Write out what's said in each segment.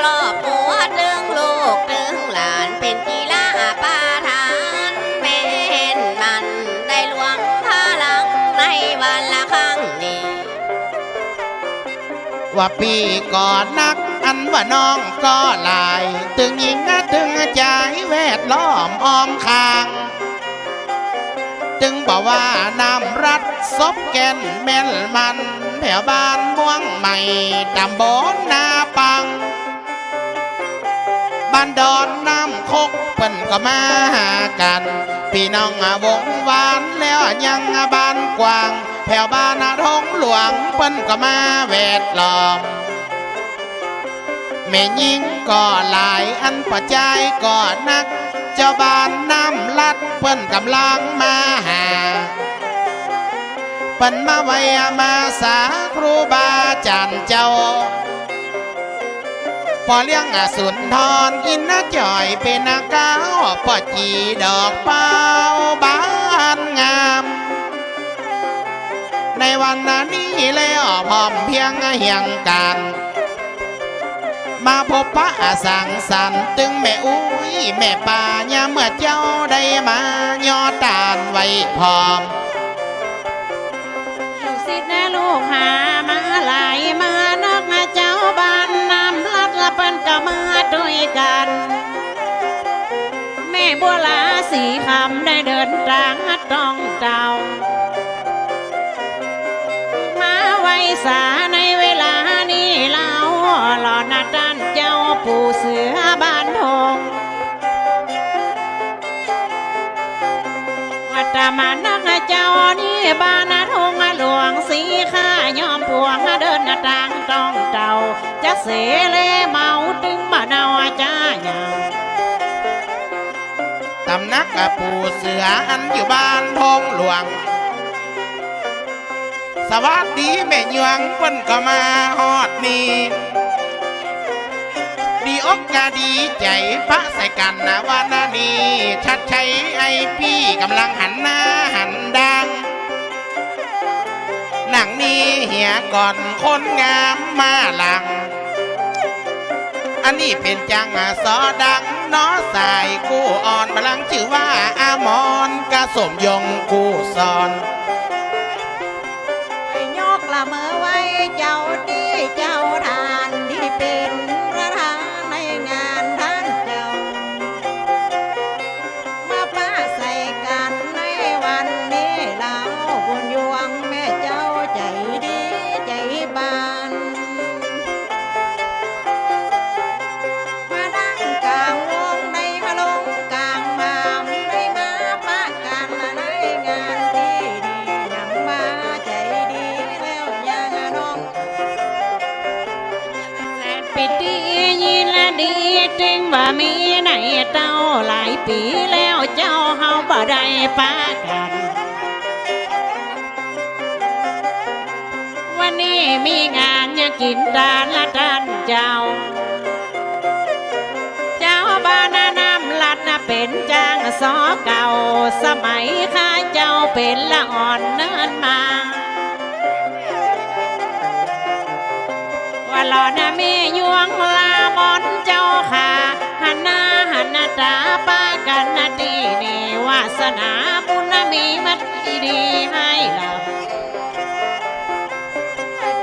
รอบครัวตึงลูกตึงหลานเป็นกีฬาปาทานแม่เห็นมันได้หลวงพลังในวันละครั้งนี้ว่าปีก่อนนักอันว่าน้องก็หลายตึงยิงตึงใจแวดล้อมอ้อมคางจึงบอกว่าน้ำรัดซบแก่นแม่นมันแถวบ้านม่วงใหม่ตำบลนาปังบ้านดอนน้ำคกเปิ้นก็มาหากันพี่น้องวงวานแล้วยังบ้านกว้างแถวบ้านท้องหลวงเปิ้นก็มาแวดล้อมแม่ยิงก็หลายอันปัจจัยก็นักเจ้าบ้านน้ำลัดเปิ้นกำลังมาหาเปิ้นมาไว้มาสาครูบาจันเจ้าพอเลี้ยงสุนทรอินจ่อยเป็นเก้าปอจีดอกเป้าบ้านงามในวันนี้แล้วพร้อมเพียงเฮียงกันมาพบปะสังสรรค์ตึงแม่อุ้ยแม่ป่าเนี่ยเมื่อเจ้าได้มายอดตานไว้พร้อมลูกศิษย์นะลูกหามาหลายมานักมาเจ้าบ้านน้ำลัดละเปิ้นก็มาด้วยกันแม่บัวลาสีคำได้เดินทางต้องเจ้ามาไว้สาในเวลานี้เล่าหล่อนาด้านเจ้าปู่เสือบ้านทงวัดมานักเจ้านี่บ้านทงหลวงสีข้ายอมพวงเดินทางต้องเจ้าจะเสเลเมาตึงมาเนาจ้าอย่างตำนักปู่เสืออันอยู่บ้านทงหลวงสวัสดีแม่ยวงเปิ้นก็มาฮอดนี่ดีอกกะดีใจพระใส่กันนะวันนี้ชัดชัยไอพี่กำลังหันหน้าหันดังหนังนี้เหี่ยก่อนคนงามมาหลังอันนี้เป็นจังสอดังน้อสายกู้อ่อนบลังชื่อว่าอามอนกะสมยงกู้สอนยกละเมื่อไว้เจ้าดีเจ้าทานที่เป็นประธานในงานท่านเจ้ามาป้าใส่กันในวันนี้เราบุญยวงแม่เจ้าใจดีใจบานมาดังกลางวงในมาลงกลางมามได้มาป้ากันในงานที่ดียังมาใจดีแล้วยังน้องแสนปิติยินละดีจริงว่ามีในเต้าหลายปีแล้วเจ้าเฮาบ่ได้ป้ากันวันนี้มีงานอยากกินดานละด้านเจ้าเจ้าบ้านน้ำลัดนะเป็นจ้างสอเก่าสมัยข้าเจ้าเป็นละอ่อนเนินมาว่าหล่อนะแม่ยวงลาบอนเจ้าค่ะหันหน้าตาป้ากันนะดีนี่วาสนาบุญนะมีมัดดีให้เรา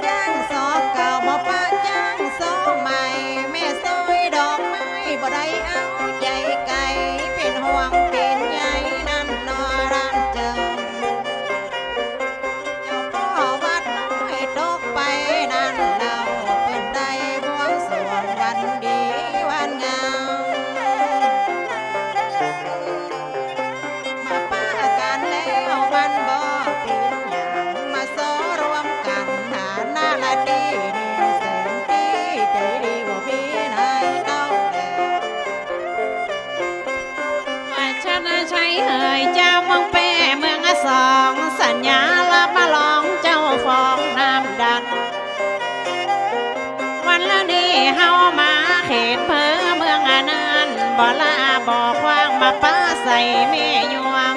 จ้างสอเก่ามาป้าจ้างสอใหม่แม่ซอยดอกไม้บ่ได้เอาใจไก่เป็นห่วงเป็นใยนั่นนอร้านเจ้าพ่อวัดน้อยตกไปนั่นเราเป็นได้บวงสรวงวันดีวันงามมาป้ากันแล้วมันบ่ผิดอย่างมาสอรวมกันฐานหน้าละดีนี่แสนดีใจดีบ่มีนายเต้าว่าฉันใช้เอ่ยเจ้าเมืองแป้เมืองสองสัญญาละมาลองเจ้าฟองน้ำดันวันละนี้เฮามาเขตเพื่อเมืองนั้นบ่ลาบ่ควางมาป้าใส่แม่ยวง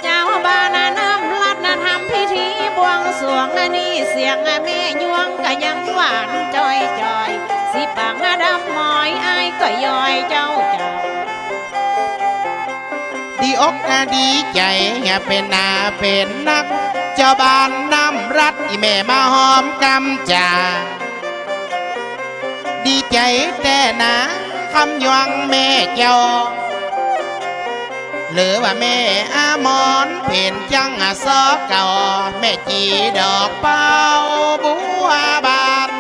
เจ้าบ้านน้ำลัดนะทำพิธีบวงส สวงนี่เสียงแม่ยวงก็ยังหวานจอยจอยสิปางดำหมอยอายก็ย้อยเจ้า ดีอกดีใจเป็นนาเป็นนักเจ้าบ้านน้ำรัดอีแม่มาหอมกำจาดีใจแต่นะคำยวงแม่เจ้าหรือว่าแม่อามอนเพ่นจังซอเก่าแม่จีดอกเป้าบัวบาน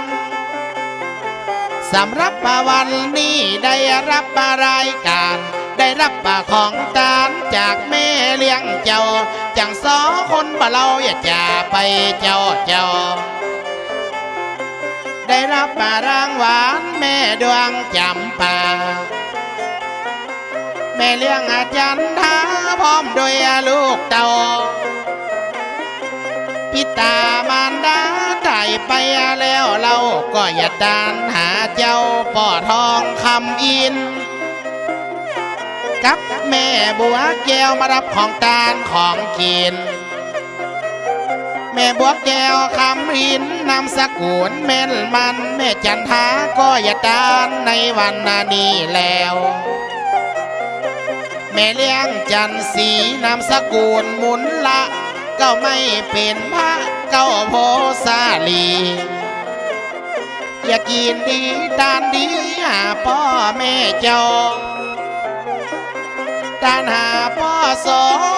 สำหรับวันนี้ได้รับรายการได้รับของตานจากแม่เลี้ยงเจ้าจังสอคนบ่เราอย่าจ่าไปเจ้าได้รับรางวัลแม่ดวงจำปาแม่เลี้ยงอาจารย์ท้าพร้อมโดยลูกเต่าพิตามารดาตายไปแล้วเราก็อย่าดานหาเจ้าป่อทองคำอินกับแม่บัวแก้วมารับของตาลของกินแม่บัวแก้วคำอินนำสกุลแม่นมันแม่จันทาก็อย่าดานในวันนี้แล้วแม่เลี้ยงจันสีนามสกุลมุนละเก้าไม่เป็นพระเก้าโพสาลีอย่ากินดีตานดีหาพ่อแม่เจ้าตานหาพ่อส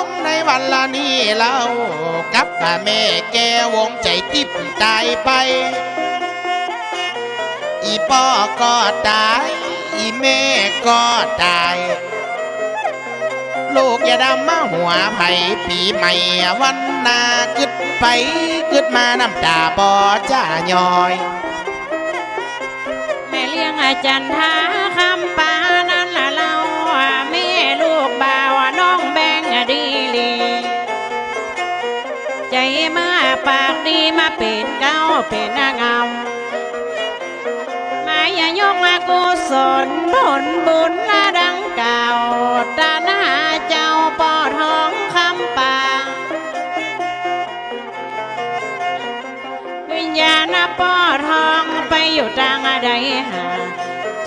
มในวันละนี้เรากับแม่แกวงใจติบตายไปอีพ่อก็ตายอีแม่ก็ตายลูกอย่าดำมาหัวไผ่ปีใหม่วันนากึดไปกึดมาน้ำตาปอจ้าย้อยแม่เลี้ยงอาจารย์ท้าคำปานั่นละเราแม่ลูกบ่าวน้องแบงดีลีใจมาปากดีมาเป็นเก้าเป็นนางงามมาอย่ายกมากุศลผลบุญละดังเก่าตาหน้าเจ้าปอทองคำปาวิญญาณปอทองไปอยู่ทางใดหา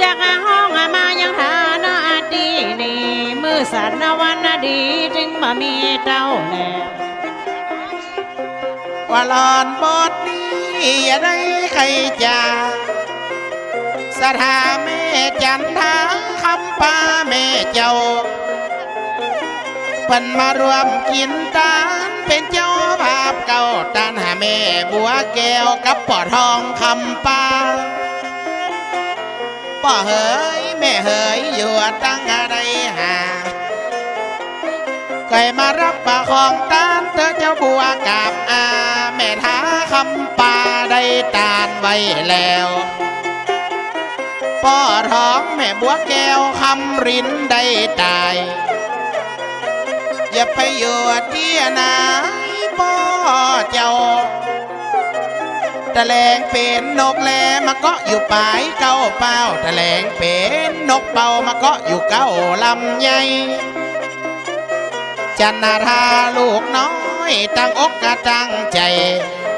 จากห้องมายังฐานะดีนี่มือสันวันดีจึงมามีเต้าแลว่าหลอนบทนี้อย่าได้ใครจ่าสถาแม่จันทาคำป้าแม่เจ้าเพิ่นมารวมกินตานเป็นเจ้าภาพเก่าตานหาแม่บัวแก้วกับป่อทองคำป้าป่อเฮยแม่เฮยอยู่ตั้งอะไรหาไก่มารับของตานเธอเจ้าบัวกับแม่ท้าคำป้าได้ตานไว้แล้วป่อท้องแม่บัวแก้วคำรินได้ตายอย่าไปอยู่ที่ไหนป่อเจ้าตะแลงเป็นนกแลมาเกาะอยู่ปลายเก้าเป้าตะแลงเป็นนกเป่ามาเกาะอยู่เก้าลำใหญ่จันนาทาลูกน้อยตั้งอกกะตั้งใจ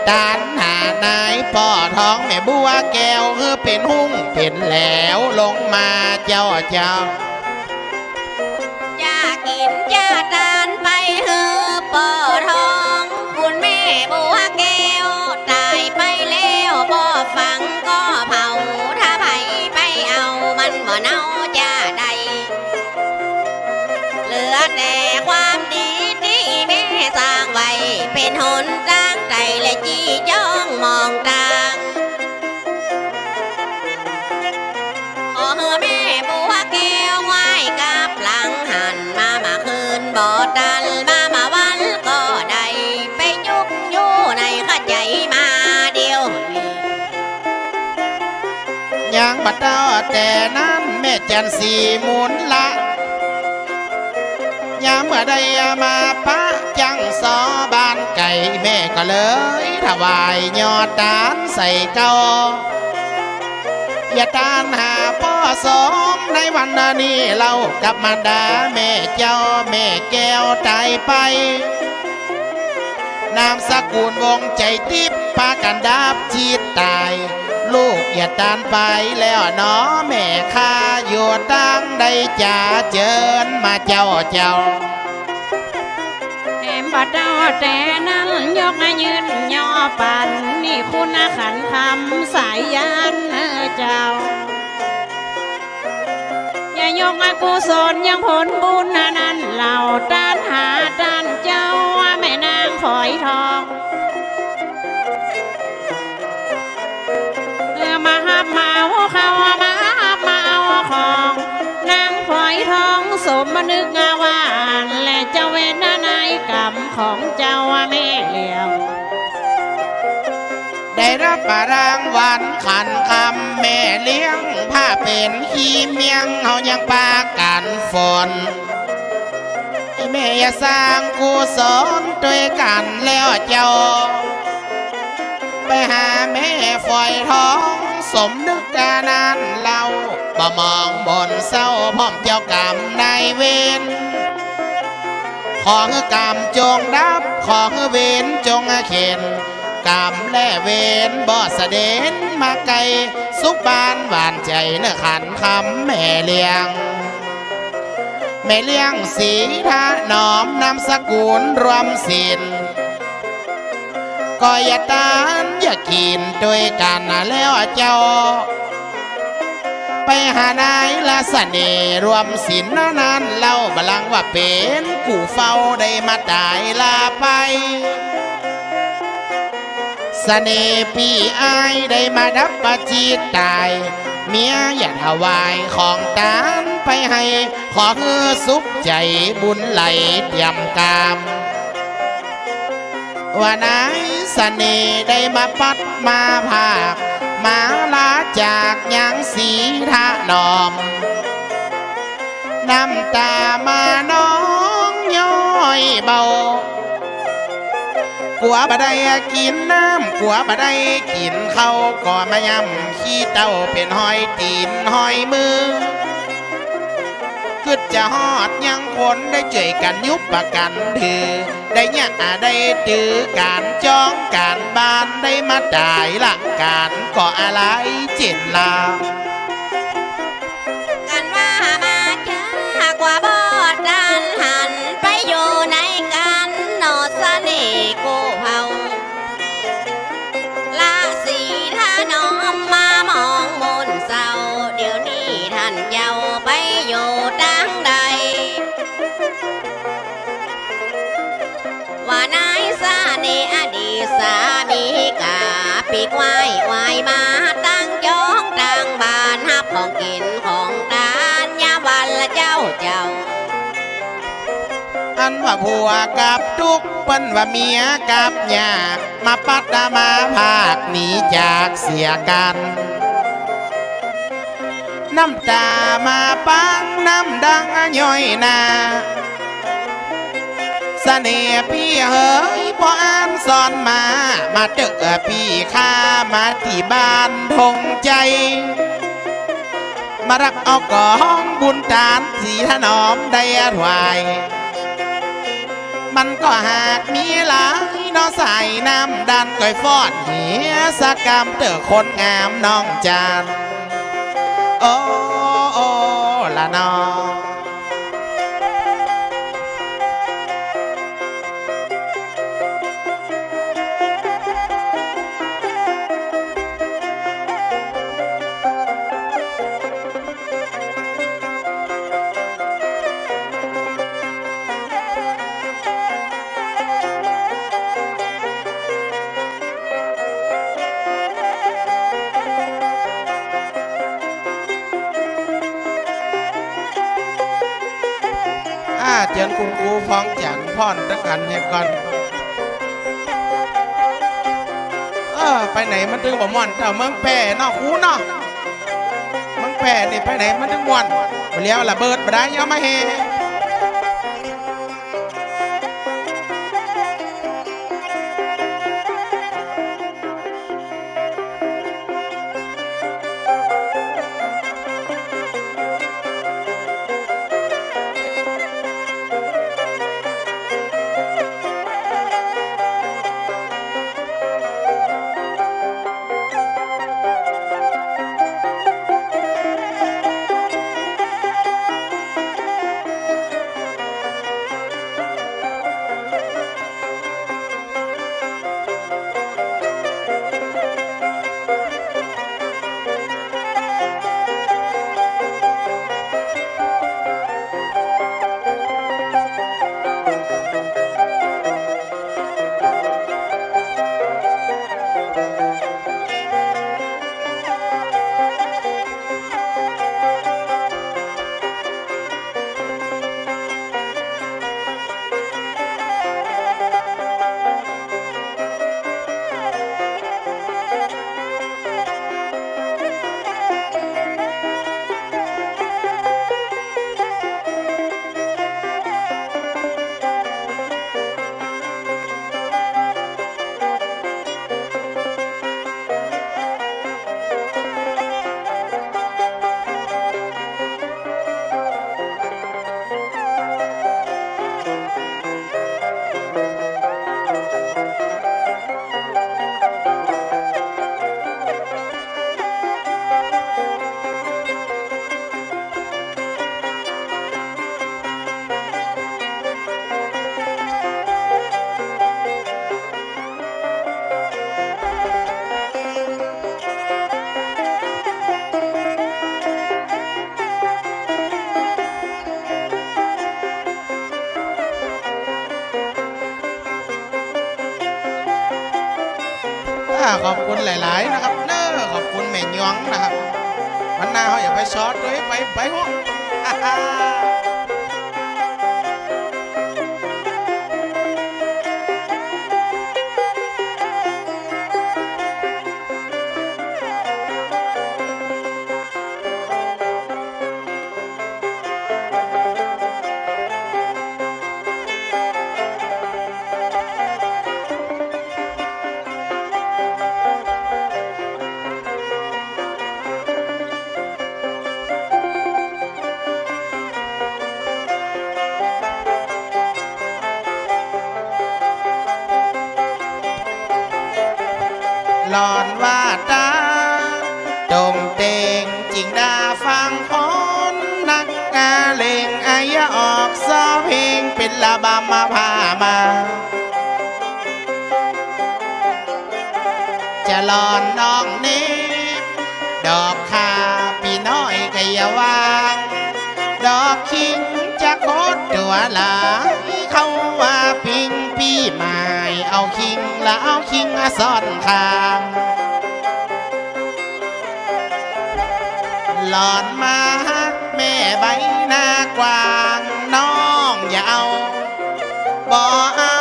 ตานหานายป่อท้องแม่บัวแก้วคือเป็นหุ้งเป็นแหลวลงมาเจ้าอย่ากินอย่าทานไปเฮือป่อทองคุณแม่บัวแก้วตายไปแล้วบ่ฟังก็เผาถ้าไปเอามันบ่เน่าจะได้เหลือแต่ความดีที่แม่สร้างไว้เป็นหนทางใจและจี้จ้องมองตางขอแม่บัวแก้วไหว้กับหลังหันมาคืนบ่ดันมาวันก็ได้ไปยุกอยู่ในข้าใจมาเดียวยังบัดเต้าแต่นั้นแม่จันสีมุนละยามเมื่อใดมาปะจังสอบานไก่แม่ก็เลยถวายยอดตานใส่เก้าอย่าตานหาพ่อสมในวันนี้เรากับมารดาแม่เจ้าแม่แก้วตายไป นามสกุลวงใจทิพย์พากันดับชีดตาย ลูกอย่าตานไปแล้วเนาะแม่ข้าอยู่ตั้งใดจะเจิญมาเจ้า แอมบ่เจ้าแต่นั้นยกยืนย่อปันนี่คุณขันคำสายยันเจ้าอย่ายกกุศลยังผลบุญนั้นเหล่าต้านหาต้านเจ้าแม่นางฝอยทองมาหับมาเอาเขามาหับมาเอาของนางฝอยทองสมมานึกวานและเจ้าเวนนายกรรมของเจ้าแม่เลี้ยง ได้รับรางวัลขันคำแม่เลี้ยงผ้าเป็นขี้เมียงเฮายังปากันฝนแม่อย่าสร้างกุศลด้วยกันแล้วเจ้า ไปหาแม่ฝอยทองสมนึกกานั้นเราบ่มองบนเศร้าพร้อมเจ้ากรรมนายเวรขอให้กรรมจงดับขอให้เวรจงเข็นกรรมและเวรบ่เสด็จมาไกลสุขบานหวานใจเนื้อขันคำแม่เลี้ยงแม่เลี้ยงสีทาน้อมนามสกุลรวมศิลก็อย่าตานอย่ากินด้วยกันแล้วเจ้า ไปหานายละเสน่ห์รวมศิลนั้นเล่าบลังว่าเป็นกูเฝ้าได้มาตายลาไปเสน่ห์พี่อายได้มาดับประจีตตายเมียอย่าถวายของตานไปให้ขอคือสุขใจบุญไหลเตรียมกามว่านายเสน่ห์ได้มาปัดมาภาคมาลาจากยังสีทะนอมน้ำตามาน้องย้อยเบากลัวบ่ได้กินน้ำกลัวบ่ได้กินข้าวก็มายำขี้เต้าเป็นหอยตีนหอยมือคือจะฮอดยังคนได้เจยกันยุบประกันถือได้เนี่ยได้ตือการจ้องการบานได้มาได้ละการก็อะไรเจนลา กันว่ามาเจอกว่าบอดดันหันไปอยู่ในกันนอสนีกูเผาลาสีท่าน้อมมามองมนเศร้าเดี๋ยวนี้ท่านเยาไปอยู่ดังใดว่านายสานีอดีตสามีกาปีกไว้ไว้มาตั้งจ้องตั้งบ้านฮับของกินของทานยามวันละเจ้า อันว่าผัวกับทุกเปิ้นว่าเมียกับยากมาปัดมาภาคหนีจากเสียกันน้ำตามาปังน้ำดังย่อยนาเสน่ห์พี่เฮ้ยพออ่านสอนมาเจอพี่ข้ามาที่บ้านทงใจมารับเอาของบุญตานสีถนอมได้ถวายมันก็หากมีหลายน้อใส่น้ำดันก้อยฟอดเหียสกรรมเตอคนงามน้องจานโอ้โอ้ละน้องเจิญคุณครูฟ้องจันพ่อนตะกันเนี่ยก่อนไปไหนมันถึงบ่ม่อนเจ้าเมืองแพร่เนาะครูเนาะเมืองแพร่นี่ไปไหนมันถึงม่อนมาเลี้ยวระเบิดมาได้ยังมาเฮ ขอบคุณหลาย ๆ นะครับเน้อขอบคุณแม่ยองนะครับวันหน้าเขาอย่าไปช็อตด้วยไปหัว หลอนว่าตาจงเตงจิงดาฟังคนนักกาเลงอายะออกซอเพลงเป็นละบำมาพามาจะหลอนน้องเนบดอกคาพี่น้อยกะยาวางดอกคิงจะโคตรตัวหลาเขาว่าพิงพี่หมายเอาคิงแล้วเอาคิงซ่อนคางหลอนมาฮักแม่ใบหน้ากวางน้องอย่าเอาบ่เอา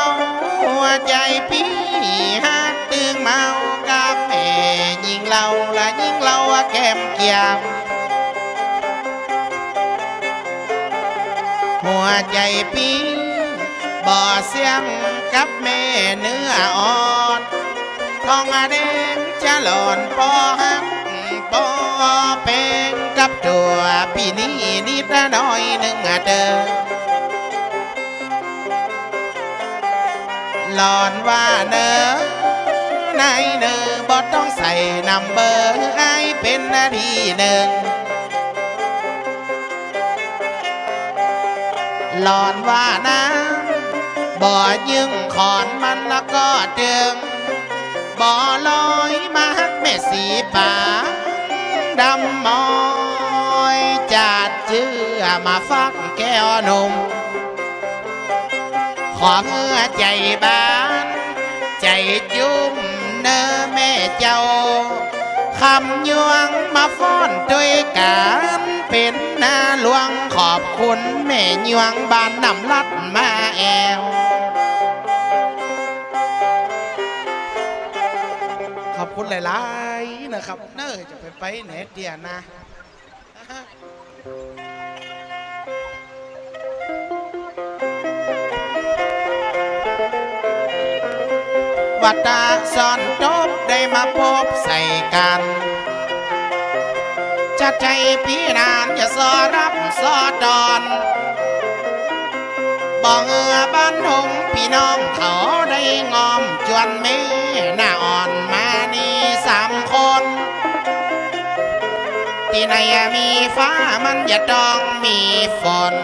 หัวใจพี่ฮักตึงเมากับแม่ยิงเราละยิงเราแก้มเกียมหัวใจพี่บ่เสียมกับแม่เนื้ออ่อนทองแดงจะหล่อนปอฮักปอเป็นกับตัวพี่นี่นิดน้อยหนึ่งเด้อหลอนว่าเนอในเนอบ่ต้องใส่นัมเบอร์ให้เป็นนาทีหนึ่งหลอนว่าน้ำบ่ยึงขอนมันแล้วก็เดึงบ่ลอยมาฮักแม่สีป่าดำมอยจัดเจือมาฟักแก้วนมขอเมื่อใจบ้านใจจุ่มเนอแม่เจ้าคำยวงมาฟ้อนด้วยกันเป็นนาหลวงขอบคุณแม่ยวงบ้านนำลัดมาแอวขอบคุณหลายๆนะครับเน้อจะไปไหนเดียนะวัดตาซ่อนจบได้มาพบใส่กันจัดใจพี่นานอย่าสอรับสอดอนบ่เงือบ้านหงพี่น้องเขาได้งอมจวนเมหน้าอ่อนมานี่3 คนที่ไหนมีฟ้ามันอย่าต้องมีฝน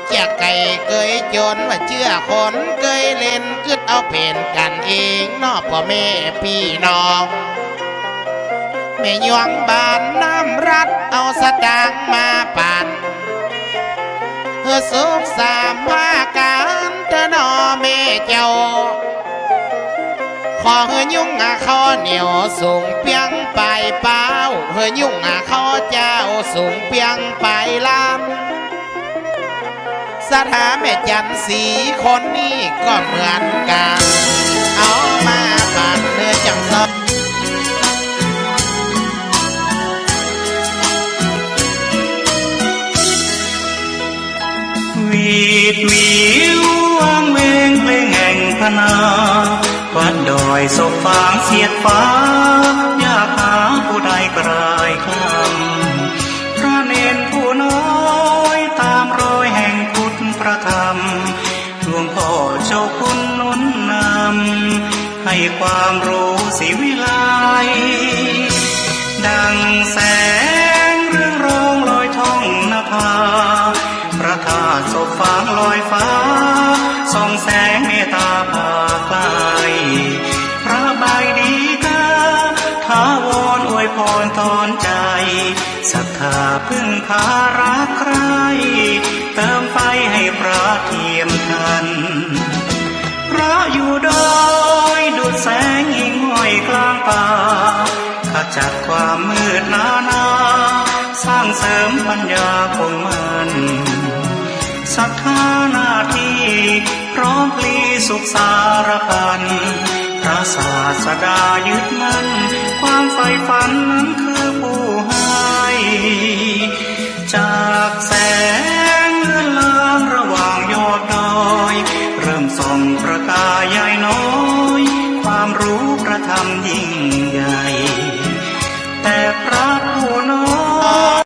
เจ้าไก่เกยจนว่าเชื่อคนเกยเล่นกึดเอาเป็นกันเองนอกพ่อแม่พี่น้องแม่ยวงบ้านน้ำรัดเอาสตางค์มาปั่นเพื่อสุขสามภาการเธอนอแม่เจ้าขอเฮือยุ่งข้อเหนียวสูงเปียงไปเป้าเฮือยุ่งข้อเจ้าสูงเปียงไปลำสถาแม่จันสีคนนี้ก็เหมือนกันเอามาปั่นเนื้อจังซอวีดวิววางเวงเพลงแห่งพนาวัดดอยศพฟางเสียดฟ้าอยากหาผู้ใดกลายคำพระเนนผู้น้อยตามรอยแห่งพุทธประธรรมหลวงพ่อเจ้าคุณหนุนนำให้ความรู้สิวิไลดังแสงเรื่องร้องลอยท่องนภาพระธาตุศพฟางลอยฟ้าส่องแสงเมตตาพาไกลพระบายดีกาถาวรอวยพรตอนใจศรัทธาพึ่งพารักใครเติมไฟให้พระเทียมทันพระอยู่ดอยดุจแสงหิ่งห้อยกลาง ป่าขจัดความมืดหนาสร้างเสริมปัญญาคงมันศรัทธาหน้าที่พร้อมพลีสุขสารพันพระศาสดายึดมั่นความใฝ่ฝันนั้นคือผู้ให้จากแสงเลื่อนลางระหว่างยอดดอยเริ่มส่องประกายใหญ่น้อยความรู้ประธรรมยิ่งใหญ่แต่พระผู้น้อย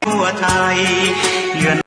ทั่วไทยเยือน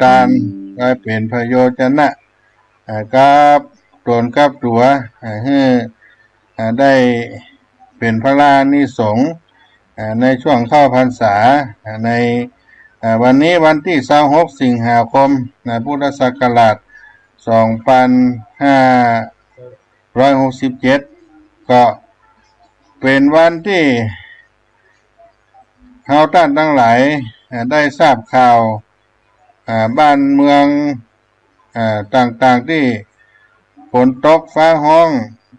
ตาลก็เป็นพโยชนะกับตนกับตัวให้ได้ เป็นพระรานิสงส์ในช่วงเข้าพรรษาในวันนี้วันที่26 สิงหาคมพุทธศักราช 2567 ก็เป็นวันที่เราท่านทั้งหลายได้ทราบข่าวบ้านเมืองต่างๆที่ฝนตกฟ้าห้อง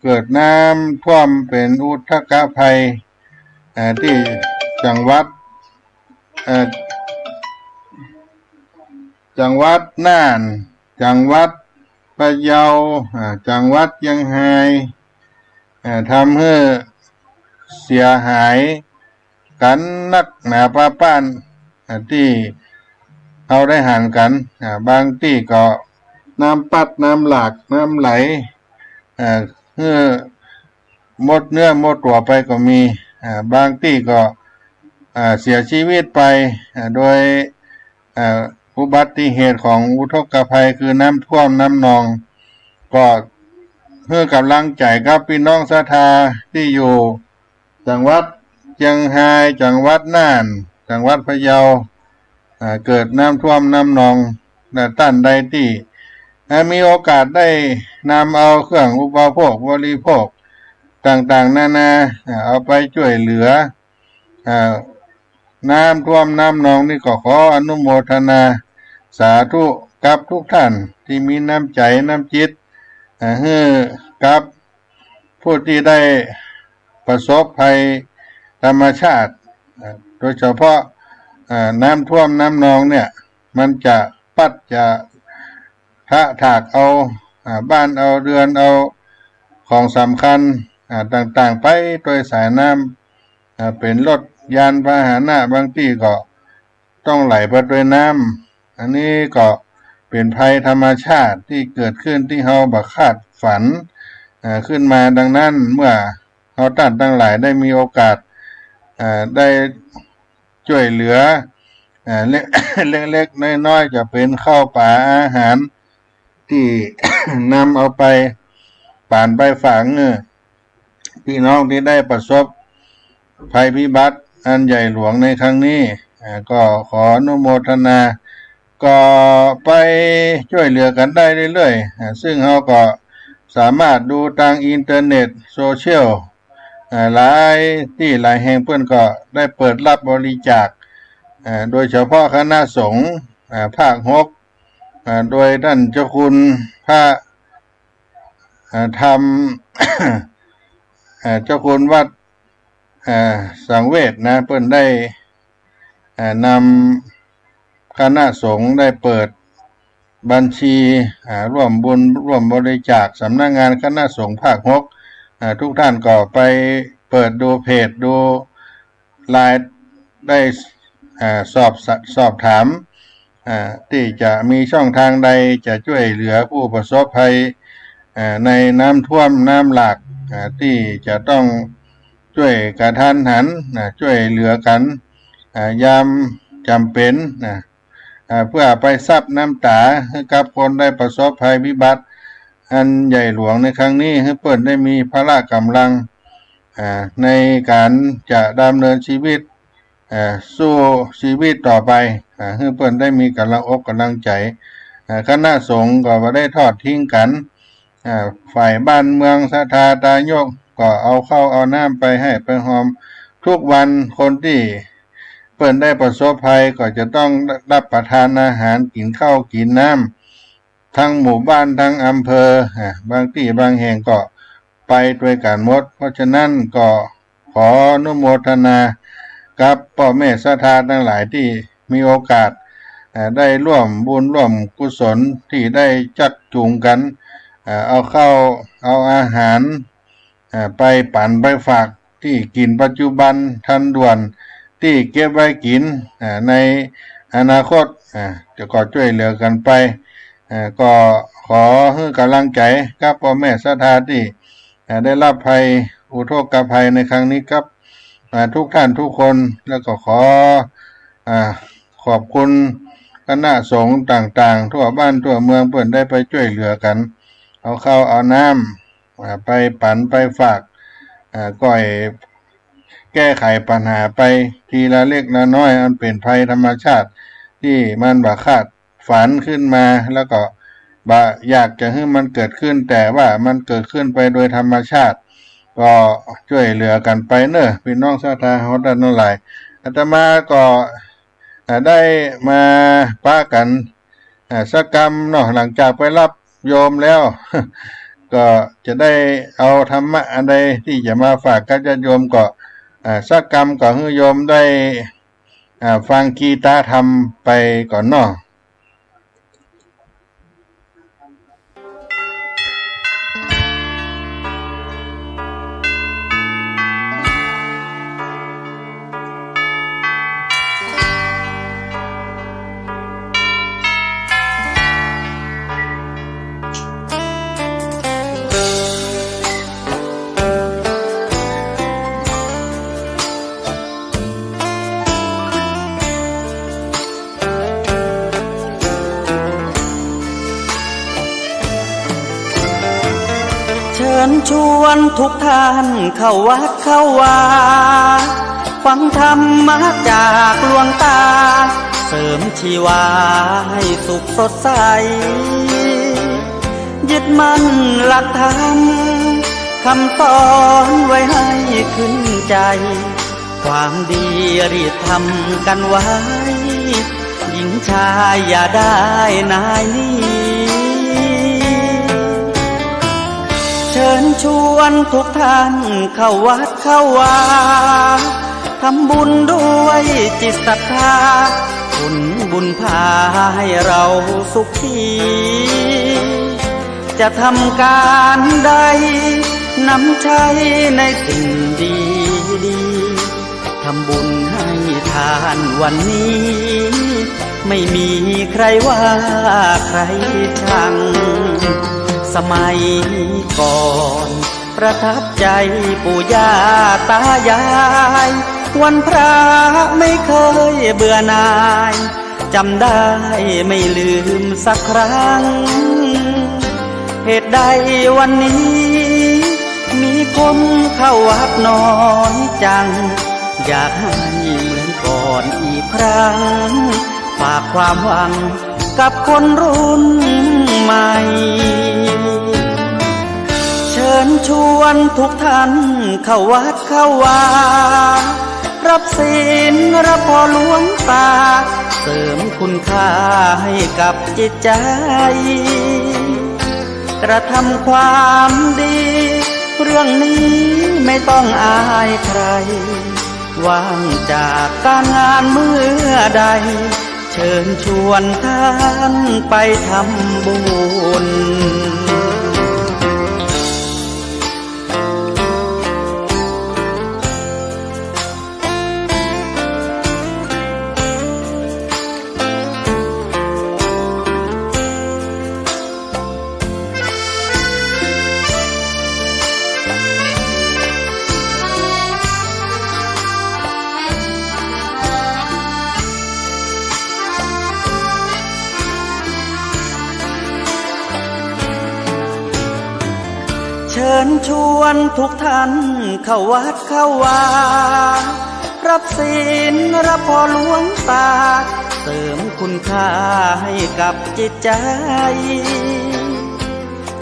เกิดน้ำท่วมเป็นอุทกภัยที่จังหวัดน่านจังหวัดพะเยาจังหวัดเชียงรายทำให้เสียหายกันนักหนาป้านที่เขาได้หันกันบางที่ก็น้ำปัดน้ำหลากน้ำไหลหมดเนื้อหมดตัวไปก็มีบางที่ก็เสียชีวิตไปโดยอุบัติเหตุของอุทกภัยคือน้ำท่วมน้ำนองก็เพื่อกำลังใจกับพี่น้องศรัทธาที่อยู่จังหวัดเชียงรายจังหวัดน่านจังหวัดพะเยาเกิดน้ำท่วมน้ำนองท่านใดที่มีโอกาสได้นำเอาเครื่องอุปโภคบริโภคต่างๆนานาเอาไปช่วยเหลือน้ำท่วมน้ำนองนี่ก็ขออนุโมทนาสาธุกับทุกท่านที่มีน้ำใจน้ำจิตให้กับผู้ที่ได้ประสบภัยธรรมชาติโดยเฉพาะน้ำท่วมน้ำนองเนี่ยมันจะปัดจะถากเอาบ้านเอาเรือนเอาของสำคัญต่างๆไปโดยสายน้ำเป็นรถยานพาหนะบางที่ก็ต้องไหลไปด้วยน้ำอันนี้ก็เป็นภัยธรรมชาติที่เกิดขึ้นที่เราบักคาดฝันขึ้นมาดังนั้นเมื่อเราท่านทั้งหลายได้มีโอกาสได้ช่วยเหลือเล็กๆน้อยๆจะเป็นข้าวปลาอาหารที่ นำเอาไปป่านไปฝังพี่น้องที่ได้ประสบภัยพิบัติอันใหญ่หลวงในครั้งนี้ก็ขออนุโมทนาก็ไปช่วยเหลือกันได้เรื่อยๆซึ่งเราก็สามารถดูทางอินเทอร์เน็ตโซเชียลหลายที่หลายแห่งเพื่อนก็ได้เปิดรับบริจาคโดยเฉพาะคณะสงฆ์ภาค6โดยท่านเจ้าคุณพระธรรม เจ้าคุณวัดสังเวชนะเพิ่นได้นำคณะสงฆ์ได้เปิดบัญชีร่วมบุญร่วมบริจาคสำนักงานคณะสงฆ์ภาค6ทุกท่านก็ไปเปิดดูเพจดูไลน์ได้สอบถามที่จะมีช่องทางใดจะช่วยเหลือผู้ประสบภัยในน้ำท่วมน้ำหลากที่จะต้องช่วยกระทันหันช่วยเหลือกันยามจำเป็นเพื่อไปซับน้ำตาให้กับคนได้ประสบภัยพิบัติอันใหญ่หลวงในครั้งนี้ให้เปิดได้มีพละกำลังในการจะดำเนินชีวิตสู้ชีวิตต่อไปให้เปิดได้มีกำลังอกกำลังใจคณะสงฆ์ก็ได้ทอดทิ้งกันฝ่ายบ้านเมืองศรัทธาตายกก็เอาเข้าเอาน้ำไปให้ไปหอมทุกวันคนที่เปิดได้ประสบภัยก็จะต้องรับประทานอาหารกินข้าวกินน้ำทั้งหมู่บ้านทั้งอำเภอบางที่บางแห่งก็ไปด้วยกันหมดเพราะฉะนั้นก็ขออนุโมทนากับพ่อแม่ศรัทธาทั้งหลายที่มีโอกาสได้ร่วมบุญร่วมกุศลที่ได้จัดจูงกันเอาเข้าเอาอาหารไปปั่นไปฝากที่กินปัจจุบันทันด่วนที่เก็บไว้กินในอนาคตจะก็ช่วยเหลือกันไปก็ขอให้กำลังใจกับพ่อแม่ศรัทธาที่ได้รับภัยอุทกภัยในครั้งนี้ครับทุกท่านทุกคนแล้วก็ขอบคุณคณะสงฆ์ต่างๆทั่วบ้านทั่วเมืองเพื่อนได้ไปช่วยเหลือกันเอาข้าวเอาน้ำไปปั่นไปฝากก้อย แก้ไขปัญหาไปทีละเล็กละน้อยอันเป็นภัยธรรมชาติที่มันบ่คาดฝันขึ้นมาแล้วก็บ่อยากจะให้มันเกิดขึ้นแต่ว่ามันเกิดขึ้นไปโดยธรรมชาติก็ช่วยเหลือกันไปเนอะพี่น้องชาวไทยเฮาด้านนั้นหลายอาตมาก็ได้มาป้ากันสักกรรมเนาะหลังจากไปรับโยมแล้ว ก็จะได้เอาธรรมะอันใดที่จะมาฝากกับญาติโยมก็สักกรรมก็ให้โยมได้ฟังกีตาร์ธรรมไปก่อนเนาะเชิญชวนทุกท่านเข้าวัดเข้าวาฟังธรรมะจากหลวงตาเสริมชีวาให้สุขสดใสยึดมั่นหลักธรรมคำสอนไว้ให้ขึ้นใจความดีรีบทำกันไว้หญิงชายอย่าได้นายนี้เชิญชวนทุกท่านเข้าวัดเข้าวาทำบุญด้วยจิตศรัทธาบุญพาให้เราสุขีจะทำการใดนำใช้ในสิ่งดีทำบุญให้ทานวันนี้ไม่มีใครว่าใครชังสมัยก่อนประทับใจปู่ย่าตายายวันพระไม่เคยเบื่อหน่ายจำได้ไม่ลืมสักครั้งเหตุใดวันนี้มีคนเข้าวัดน้อยจังอยากให้เหมือนก่อนอีกครั้งฝากความหวังกับคนรุ่นใหม่เชิญชวนทุกท่านเข้าวัดเข้าวารับศีลรับพรหลวงตาเสริมคุณค่าให้กับจิตใจกระทำความดีเรื่องนี้ไม่ต้องอายใครว่างจากการงานเมื่อใดเชิญชวนท่านไปทำบุญเชิญชวนทุกท่านเข้าวัดเข้าวารับศีลรับพรหลวงตาเสริมคุณค่าให้กับจิตใจ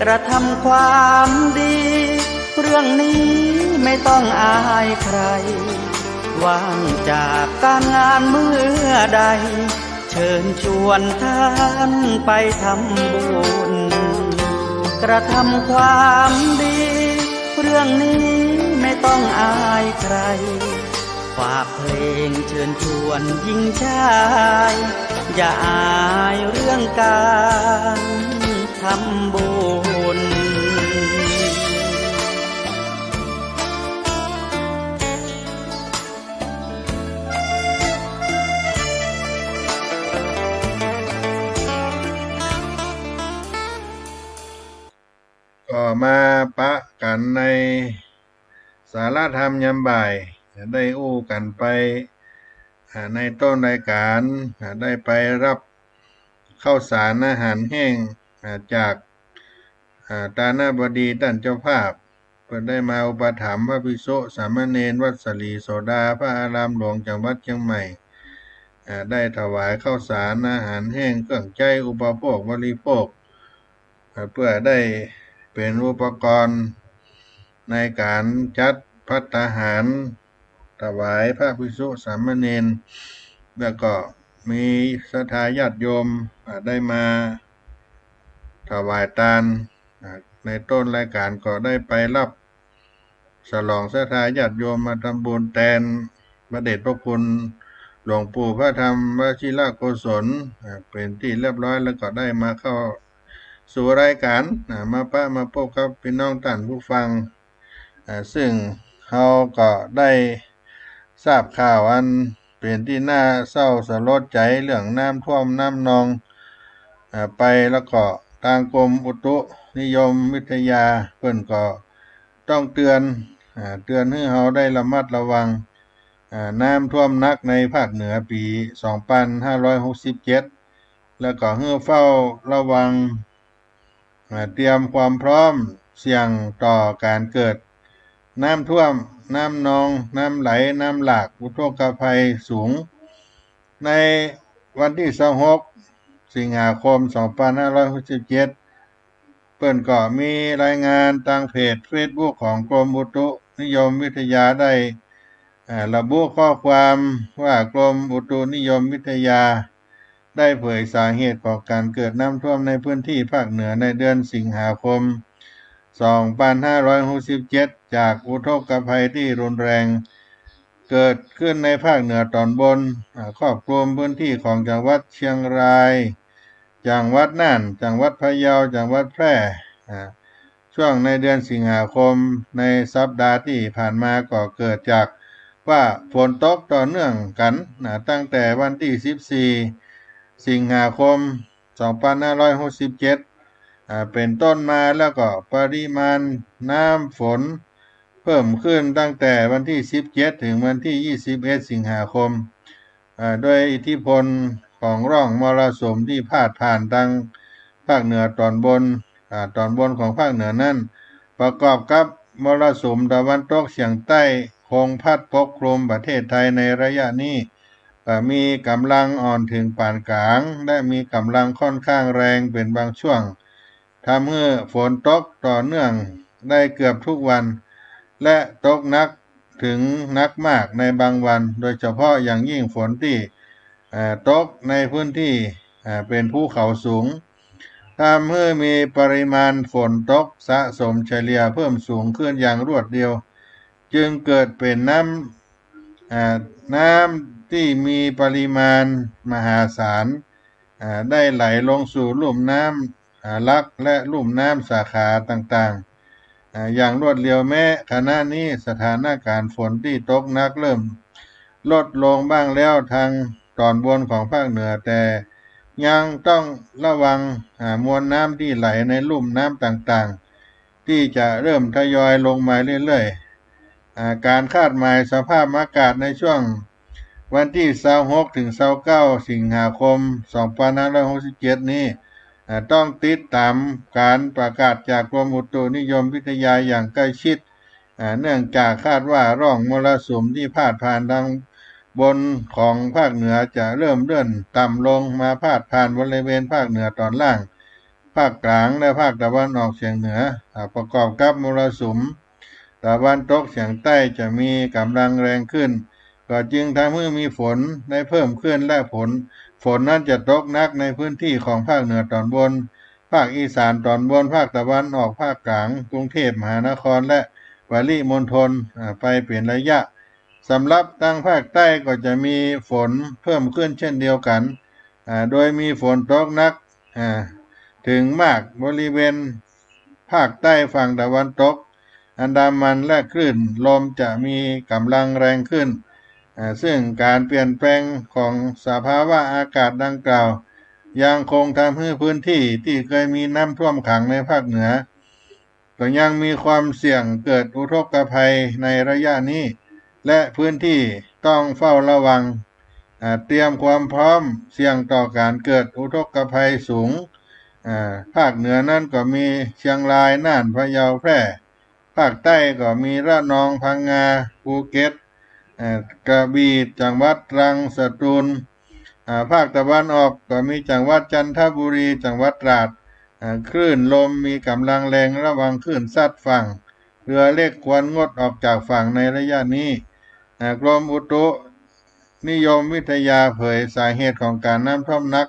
กระทำความดีเรื่องนี้ไม่ต้องอายใครว่างจากการงานเมื่อใดเชิญชวนท่านไปทำบุญกระทำความดีเรื่องนี้ไม่ต้องอายใครฝากเพลงเชิญชวนหญิงชายอย่าอายเรื่องการทำบุญก็มาปะกันในสารธรรมยามบ่ายได้อู้กันไปในต้นรายการได้ไปรับข้าวสารอาหารแห้งจากตาหน้าบดีท่านเจ้าภาพไป เปิดได้มาอุปถัมภ์พระภิกษุสามเณรวัดสลีโสดาพระอารามหลวงจังหวัดเชียงใหม่ได้ถวายข้าวสารอาหารแห้งเครื่องใจอุปโภคบริโภคเพื่อได้เป็นอุปกรณ์ในการจัดภัตตาหารถวายพระภิกษุสามเณรแล้วก็มีศรัทธาญาติโยมได้มาถวายทานในต้นรายการก็ได้ไปรับฉลองศรัทธาญาติโยมมาทำบุญแทนพระเดชพระคุณหลวงปู่พระธรรมวชิรโกศลเป็นที่เรียบร้อยแล้วก็ได้มาเข้าสู่รายการมาพบกับพี่น้องท่านผู้ฟังซึ่งเขาก็ได้ทราบข่าวอันเป็นที่น่าเศร้าสลดใจเรื่องน้ำท่วมน้ำนองไปแล้วก็ทางกรมอุตุนิยมวิทยาเพิ่นก็ต้องเตือนให้เราได้ระมัดระวังน้ำท่วมหนักในภาคเหนือปี2567แล้วก็ให้เฝ้าระวังเตรียมความพร้อมเสี่ยงต่อการเกิดน้ำท่วมน้ำนองน้ำไหลน้ำหลากอุทกภัยสูงในวันที่26สิงหาคม2567เปิ้นก็มีรายงานทางเพจ Facebook ของกรมอุตุนิยมวิทยาได้ระบุข้อความว่ากรมอุตุนิยมวิทยาได้เผยสาเหตุของการเกิดน้ำท่วมในพื้นที่ภาคเหนือในเดือนสิงหาคม2567จากอุทกภัยที่รุนแรงเกิดขึ้นในภาคเหนือตอนบนครอบคลุมพื้นที่ของจังหวัดเชียงรายจังหวัดน่านจังหวัดพะเยาจังหวัดแพร่ช่วงในเดือนสิงหาคมในสัปดาห์ที่ผ่านมาก็เกิดจากว่าฝนตกต่อเนื่องกันตั้งแต่วันที่14สิงหาคม2567เป็นต้นมาแล้วก็ปริมาณน้ำฝนเพิ่มขึ้นตั้งแต่วันที่17ถึงวันที่21สิงหาคมโดยอิทธิพลของร่องมรสุมที่พาดผ่านทางภาคเหนือตอนบนของภาคเหนือนั้นประกอบกับมรสุมตะวันตกเฉียงใต้คงพัดปกคลุมประเทศไทยในระยะนี้มีกำลังอ่อนถึงปานกลางและมีกำลังค่อนข้างแรงเป็นบางช่วงทำให้ฝนตกต่อเนื่องได้เกือบทุกวันและตกหนักถึงหนักมากในบางวันโดยเฉพาะอย่างยิ่งฝนที่ตกในพื้นที่เป็นภูเขาสูงทำให้มีปริมาณฝนตกสะสมเฉลี่ยเพิ่มสูงขึ้นอย่างรวดเดียวจึงเกิดเป็นน้ำที่มีปริมาณมหาศาลได้ไหลลงสู่ลุ่มน้ำลักและลุ่มน้ำสาขาต่างๆอย่างรวดเร็วแม้ขณะนี้สถานการณ์ฝนที่ตกหนักเริ่มลดลงบ้างแล้วทางตอนบนของภาคเหนือแต่ยังต้องระวังมวลน้ำที่ไหลในลุ่มน้ำต่างๆที่จะเริ่มทยอยลงมาเรื่อยๆการคาดหมายสภาพอากาศในช่วงวันที่26ถึง29สิงหาคม2567นี้ต้องติดตามการประกาศจากกรมอุตุนิยมวิทยาอย่างใกล้ชิดเนื่องจากคาดว่าร่องมรสุมที่พาดผ่านทางบนของภาคเหนือจะเริ่มเลื่อนต่ำลงมาพาดผ่านบริเวณภาคเหนือตอนล่างภาคกลางและภาคตะวันออกเฉียงเหนือประกอบกับมรสุมตะวันตกเฉียงใต้จะมีกำลังแรงขึ้นก็จึงทำให้มีฝนได้เพิ่มขึ้นและฝนนั้นจะตกหนักในพื้นที่ของภาคเหนือตอนบนภาคอีสานตอนบนภาคตะวันออกภาคกลางกรุงเทพมหานครและปริมณฑลไปเป็นระยะสำหรับทางภาคใต้ก็จะมีฝนเพิ่มขึ้นเช่นเดียวกันโดยมีฝนตกหนักถึงมากบริเวณภาคใต้ฝั่งตะวันตกอันดามันและคลื่นลมจะมีกำลังแรงขึ้นซึ่งการเปลี่ยนแปลงของสภาวะอากาศดังกล่าวยังคงทำให้พื้นที่ที่เคยมีน้ำท่วมขังในภาคเหนือก็ยังมีความเสี่ยงเกิดอุทกภัยในระยะนี้และพื้นที่ต้องเฝ้าระวังเตรียมความพร้อมเสี่ยงต่อการเกิดอุทกภัยสูงภาคเหนือนั้นก็มีเชียงรายน่านพะเยาแพร่ ภาคใต้ก็มีระนองพังงาภูเก็ตกระบี่จังหวัดตรังสตูลภาคตะวันออกก็มีจังหวัดจันทบุรีจังหวัดตราดคลื่นลมมีกำลังแรงระวังคลื่นซัดฝั่งเรือเล็กควรงดออกจากฝั่งในระยะนี้กรมอุตุนิยมวิทยาเผยสาเหตุของการน้ำท่วมหนัก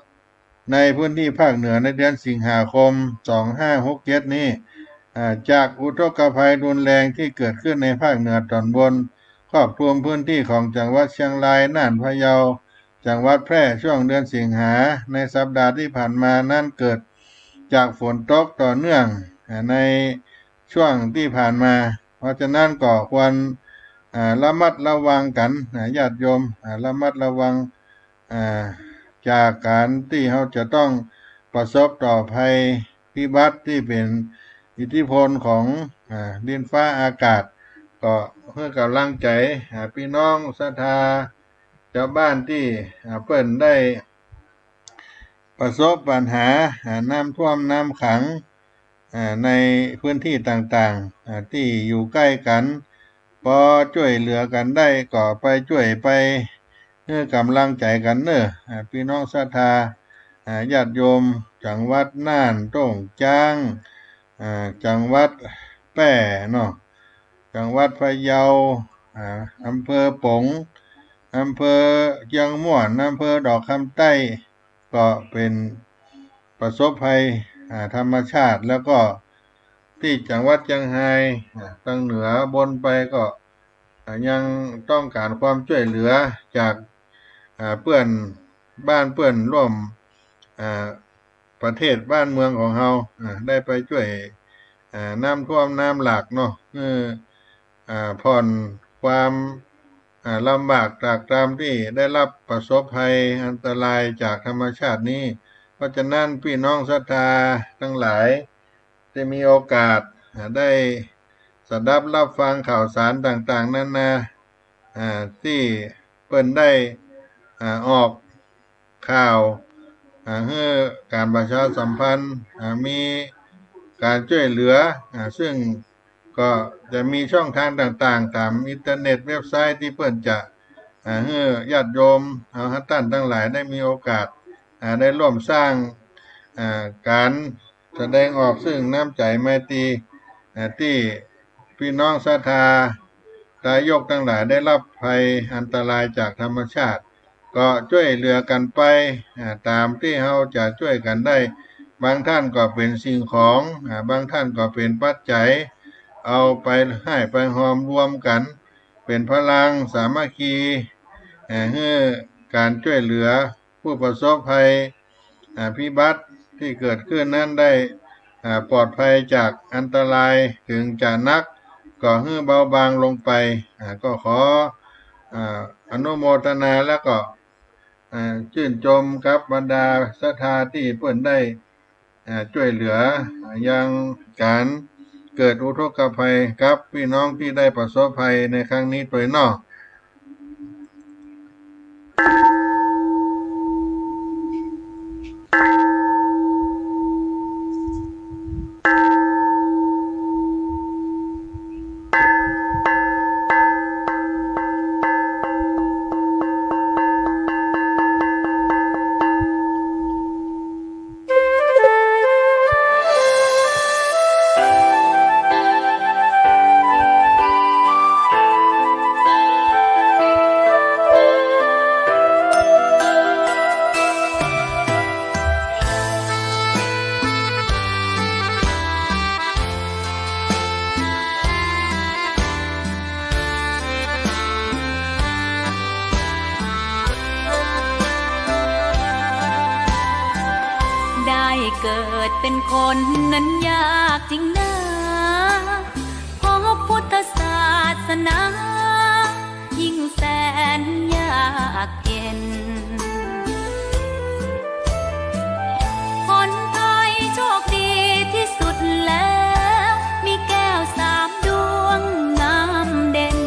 ในพื้นที่ภาคเหนือในเดือนสิงหาคม 2567 นี้จากอุทกภัยรุนแรงที่เกิดขึ้นในภาคเหนือตอนบนครอบคลุมพื้นที่ของจังหวัดเชียงรายน่านพะเยาจังหวัดแพร่ช่วงเดือนสิงหาในสัปดาห์ที่ผ่านมานั้นเกิดจากฝนตกต่อเนื่องในช่วงที่ผ่านมาเพราะฉะนั้นก็ควรระมัดระวังกันญาติโยมระมัดระวังจากการที่เขาจะต้องประสบต่อภัยพิบัติที่เป็นอิทธิพลของดินฟ้าอากาศก็เพื่อกำลังใจพี่น้องศรัทธาชาวบ้านที่เปิ้นได้ประสบปัญหาน้ำท่วมน้ำขังในพื้นที่ต่างๆที่อยู่ใกล้กันพอช่วยเหลือกันได้ก็ไปช่วยไปเพื่อกำลังใจกันเนอะพี่น้องศรัทธาญาติโยมจังหวัดน่านต้งจ้างจังหวัดแป้เนาะจังหวัดพะเยาอำเภอปงอำเภอเชียงม่วนอำเภอดอกคำใต้ก็เป็นประสบภัยธรรมชาติแล้วก็ที่จังหวัดเชียงไฮ้ทางเหนือบนไปก็ยังต้องการความช่วยเหลือจากเพื่อนบ้านเพื่อนร่วมประเทศบ้านเมืองของเราได้ไปช่วยน้ำท่วมน้ำหลากเนาะผ่อนความลำบากจากตามที่ได้รับประสบภัยอันตรายจากธรรมชาตินี้เพราะฉะนั้นพี่น้องศรัทธาทั้งหลายจะมีโอกาสได้สดับรับฟังข่าวสารต่างๆนานาที่เปิ้นได้ออกข่าวเพื่อการประชาสัมพันธ์มีการช่วยเหลือซึ่งก็จะมีช่องทางต่างๆตามอินเทอร์เน็ตเว็บไซต์ที่เปิ้นจะให้ญาติโยมท่านทั้งหลายได้มีโอกาสได้ร่วมสร้างการแสดงออกซึ่งน้ำใจไมตรีที่พี่น้องศรัทธาทายกทั้งหลายได้รับภัยอันตรายจากธรรมชาติก็ช่วยเหลือกันไปตามที่เราจะช่วยกันได้บางท่านก็เป็นสิ่งของบางท่านก็เป็นปัจจัยเอาไปให้ไปหอมรวมกันเป็นพลังสามัคคีให้การช่วยเหลือผู้ประสบภัยพิบัติที่เกิดขึ้นนั้นได้ปลอดภัยจากอันตรายถึงจะนักก็ให้เบาบางลงไปก็ขออนุโมทนาแล้วก็ชื่นชมกับบรรดาศรัทธาที่เพิ่นได้ช่วยเหลือยังการเกิดอุทกภัยกับพี่น้องที่ได้ประสบภัยในครั้งนี้โดยนอกเกิดเป็นคนนั้นยากจริงนะเพราะพุทธศาสนายิ่งแสนยากเย็นคนไทยโชคดีที่สุดแล้วมีแก้ว3 ดวงงามเด่น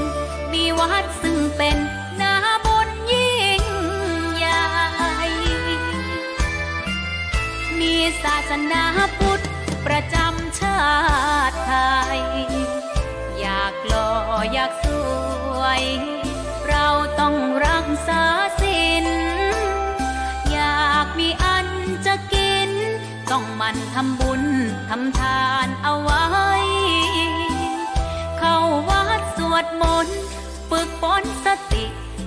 มีวัดซึ่งเป็นนาบุญยิ่งใหญ่มีศาสนาพุทธประจำชาติไทย หล่ออยากสวย เราต้องรักษาศีลอยากมีอันจะกิน ต้องหมั่นทำบุญทำทานเอาไว้ เข้าวัดสวดมนต์ฝึกฝนสติ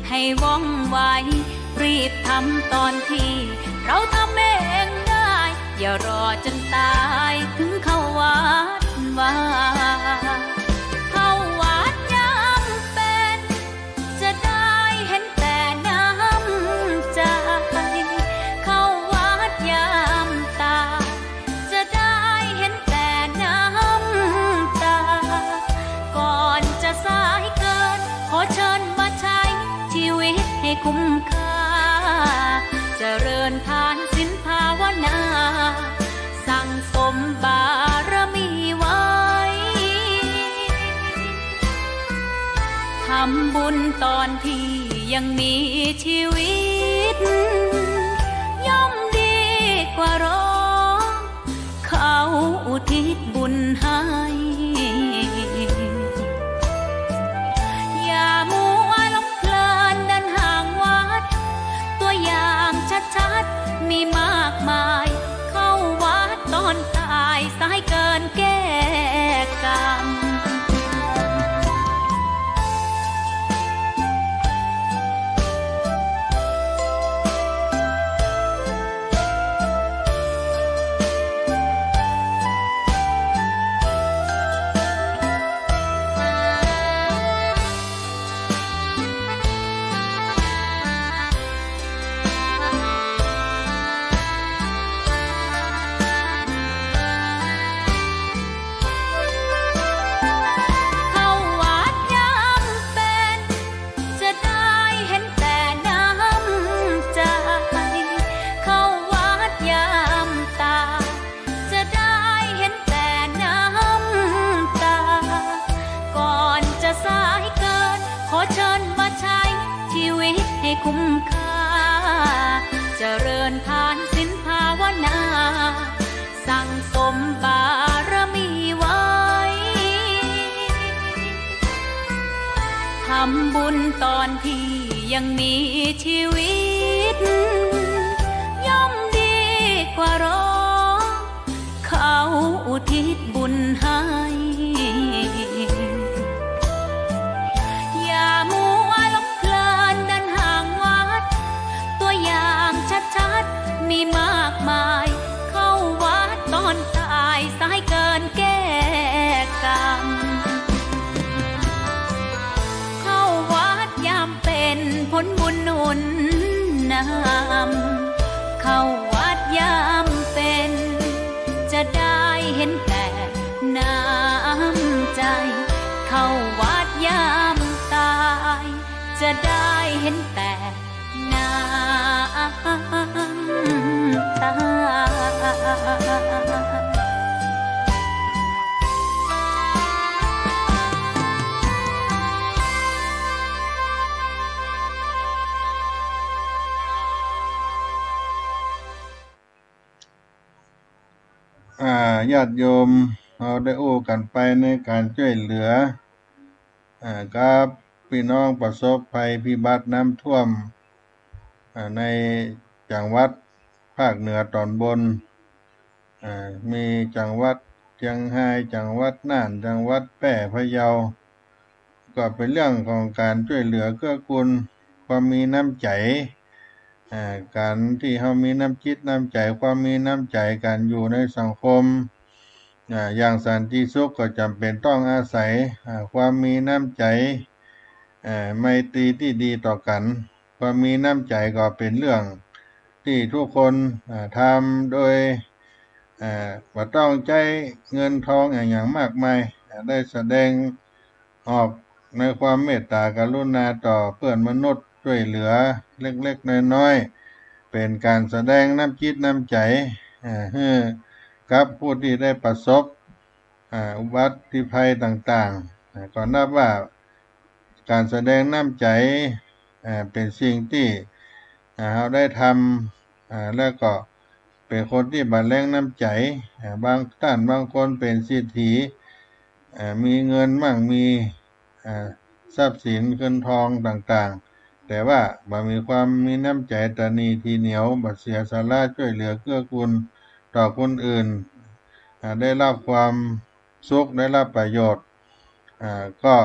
ให้ว่องไว รีบทำตอนที่เราทำเองได้ อย่ารอจนตายถึงเข้าวัดว่าเข้าวัดยามเป็นจะได้เห็นแต่น้ำใจ เข้าวัดยามตายจะได้เห็นแต่น้ำตา ก่อนจะสายเกินขอเชิญมาใช้ชีวิตให้คุ้มค่า เจริญทานศีลภาวนา สั่งสมบารมีไว้ ทำบุญตอนที่ยังมีชีวิต ย่อมดีกว่ารอเขาอุทิศบุญให้ อย่ามัวหลงเพลินเดินห่างวัด ตัวอย่างชัดๆมีมากมาย เข้าวัดตอนตายสายเกินแก้กรรม เข้าวัดยามเป็นจะได้เห็นแต่น้ำใจ เข้าวัดยามตายจะได้เห็นแต่น้ำตา ก่อนจะสายเกินขอเชิญมาใช้ชีวิตให้คุ้มค่า เจริญทานศีลภาวนา สั่งสมบารมีไว้ ทำบุญตอนที่ยังมีชีวิต ย่อมดีกว่ารอเขาอุทิศบุญให้ อย่ามัวหลงเพลินเดินห่างวัด ตัวอย่างชัดๆมีมากมาย เข้าวัดตอนตายสายเกินแก้กรรม เข้าวัดยามเป็นผลบุญหนุนนำ เข้าวัดยามเป็นจะได้เห็นแต่น้ำใจ เข้าวัดยามตายจะได้เห็นแต่น้ำตา ญาติโยมเราได้โอ้กันไปในการช่วยเหลือกับพี่น้องประสบภัยพิบัติน้ำท่วมในจังหวัดภาคเหนือตอนบนมีจังหวัดเชียงรายจังหวัดน่านจังหวัดแพร่พะเยา ก็เป็นเรื่องของการช่วยเหลือเกื้อกูลความมีน้ำใจการที่เรามีน้ำจิตน้ำใจความมีน้ำใจการอยู่ในสังคมอย่างสันติสุขก็จำเป็นต้องอาศัยความมีน้ำใจไมตรีที่ดีต่อกันความมีน้ำใจก็เป็นเรื่องที่ทุกคนทำโดยบ่ต้องใช้เงินทองอย่างมากมายได้แสดงออกในความเมตตากรุณาต่อเพื่อนมนุษย์ช่วยเหลือเล็กๆน้อยๆเป็นการแสดงน้ำจิตน้ำใจให้กับผู้ที่ได้ประสบอุบัติภัยต่างๆก็นับว่าการแสดงน้ำใจเป็นสิ่งที่เราได้ทำแล้วก็เป็นคนที่บรรเลงน้ำใจบางท่านบางคนเป็นเศรษฐีมีเงินมั่งมี ทรัพย์สินเงินทองต่างๆแต่ว่าบ่มีความมีน้ำใจตระนีทีเหนียวบ่เสียสละช่วยเหลือเกื้อกูลต่อคนอื่นได้รับความสุขได้รับประโยชน์ก็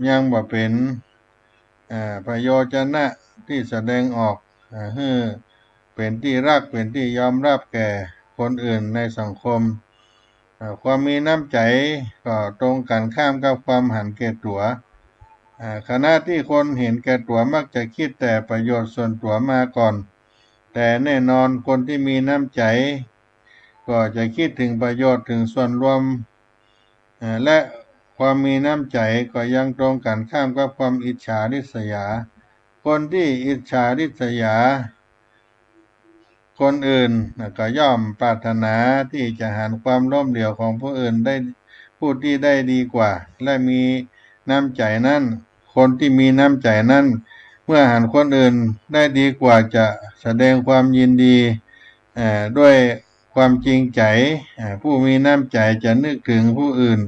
ยังบ่เป็นประโยชนะที่แสดงออกให้เป็นที่รักเป็นที่ยอมรับแก่คนอื่นในสังคมความมีน้ำใจก็ตรงกันข้ามกับความหันแก่ตัวขณะที่คนเห็นแก่ตัวมักจะคิดแต่ประโยชน์ส่วนตัวมาก่อนแต่แน่นอนคนที่มีน้ำใจก็จะคิดถึงประโยชน์ถึงส่วนรวมและความมีน้ำใจก็ยังตรงกันข้ามกับความอิจฉาริษยาคนที่อิจฉาริษยาคนอื่นก็ย่อมปรารถนาที่จะหันความล้มเหลวของผู้อื่นได้ผู้ที่ได้ดีกว่าและมีน้ำใจนั้นคนที่มีน้ำใจนั้นเมื่อหันคนอื่นได้ดีกว่าจะแสดงความยินดีด้วยความจริงใจผู้มีน้ำใจจะนึกถึงผู้อื่น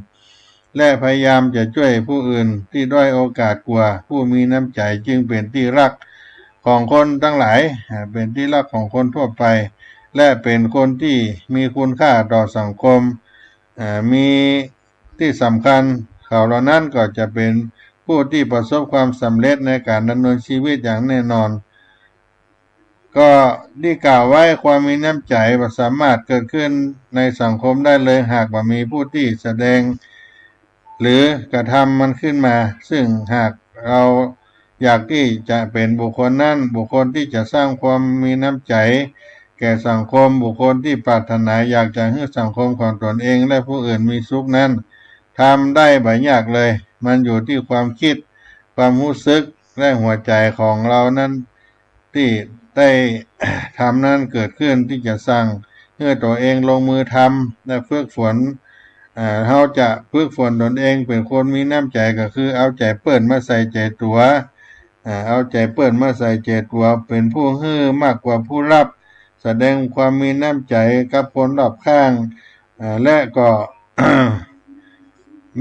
และพยายามจะช่วยผู้อื่นที่ด้อยโอกาสกว่าผู้มีน้ำใจจึงเป็นที่รักของคนทั้งหลายเป็นที่รักของคนทั่วไปและเป็นคนที่มีคุณค่าต่อสังคมมีที่สำคัญเขาเหล่านั้นก็จะเป็นผู้ที่ประสบความสำเร็จในการดำเนินชีวิตอย่างแน่นอนก็ที่กล่าวไว้ความมีน้ำใจสามารถเกิดขึ้นในสังคมได้เลยหากว่ามีผู้ที่แสดงหรือกระทำมันขึ้นมาซึ่งหากเราอยากที่จะเป็นบุคคลนั้นบุคคลที่จะสร้างความมีน้ำใจแก่สังคมบุคคลที่ปรารถนาอยากจะให้สังคมของตนเองและผู้อื่นมีสุขนั้นทำได้บ่ยากเลยมันอยู่ที่ความคิดความรู้สึกและหัวใจของเรานั้นที่ได้ทำนั้นเกิดขึ้นที่จะสร้างเพื่อตัวเองลงมือทำและฝึกฝนเราจะฝึกฝนตนเองเป็นคนมีน้ำใจก็คือเอาใจเปิดมาใส่ใจตัวเอาใจเปิดมาใส่ใจตัวเป็นผู้ให้มากกว่าผู้รับแสดงความมีน้ำใจกับคนรอบข้างและก็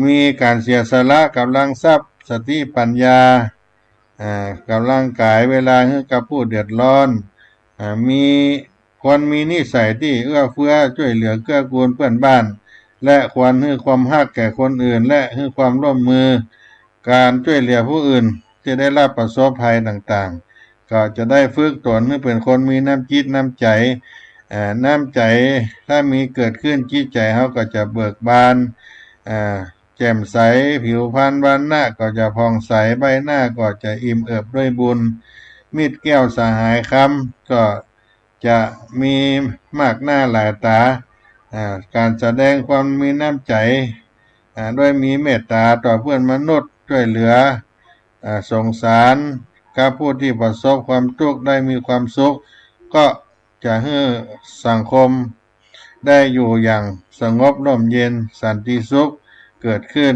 มีการเสียสละกำลังทรัพย์สติปัญญากำลังกายเวลาให้กับผู้เดือดร้อนมีควรมีนิสัยที่เอื้อเฟื้อช่วยเหลือเกื้อกูลเพื่อนบ้านและควรให้ความฮักแก่คนอื่นและให้ความร่วมมือการช่วยเหลือผู้อื่นที่ได้รับประสบภัยต่างๆก็จะได้ฝึกตนให้เป็นคนมีน้ำจิตน้ำใจน้ำใจถ้ามีเกิดขึ้นจิตใจเขาก็จะเบิกบานแจ่มใสผิวพรรณวันหน้าก็จะผ่องใสใบหน้าก็จะอิ่มเอิบด้วยบุญมิตรแก้วสหายคำก็จะมีมากหน้าหลายตาการแสดงความมีน้ำใจด้วยมีเมตตาต่อเพื่อนมนุษย์ช่วยเหลือสงสารกับผู้ที่ประสบความทุกข์ได้มีความสุขก็จะให้สังคมได้อยู่อย่างสงบร่มเย็นสันติสุขเกิดขึ้น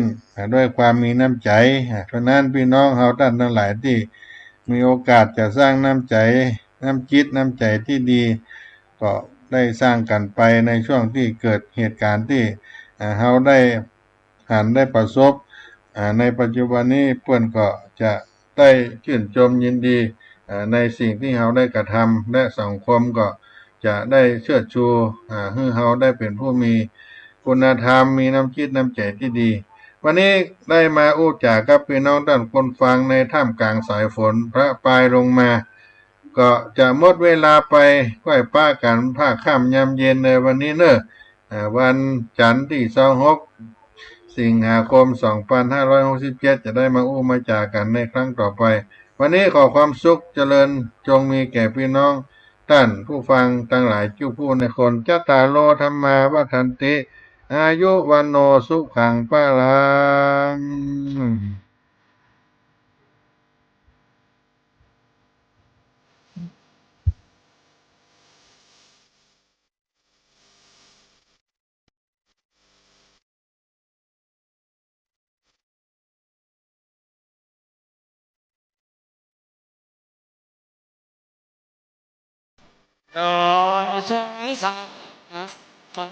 ด้วยความมีน้ำใจเพราะนั้นพี่น้องเราท่านทั้งหลายที่มีโอกาสจะสร้างน้ำใจน้ำจิตน้ำใจที่ดีก็ได้สร้างกันไปในช่วงที่เกิดเหตุการณ์ที่เราได้ได้ประสบในปัจจุบันนี้เพื่อนก็จะได้ชื่นชมยินดีในสิ่งที่เราได้กระทำและสังคมก็จะได้เชิดชูให้เราได้เป็นผู้มีคุณธรรมมีน้ำจิตน้ำใจที่ดีวันนี้ได้มาอู้จากกับพี่น้องท่านคนฟังในท่ามกลางสายฝนพระปลายลงมาก็จะหมดเวลาไปค่อยป้ากันภาคค่ำยามเย็นในวันนี้เนอะวันจันทร์ที่26 สิงหาคม 2567จะได้มาอู้มาจากกันในครั้งต่อไปวันนี้ขอความสุขเจริญจงมีแก่พี่น้องท่านผู้ฟังทั้งหลายจุผู้ในคนจัตตาโลธรรมาวัฏันติอายุวันโนสุขังพลังโดยสังสัง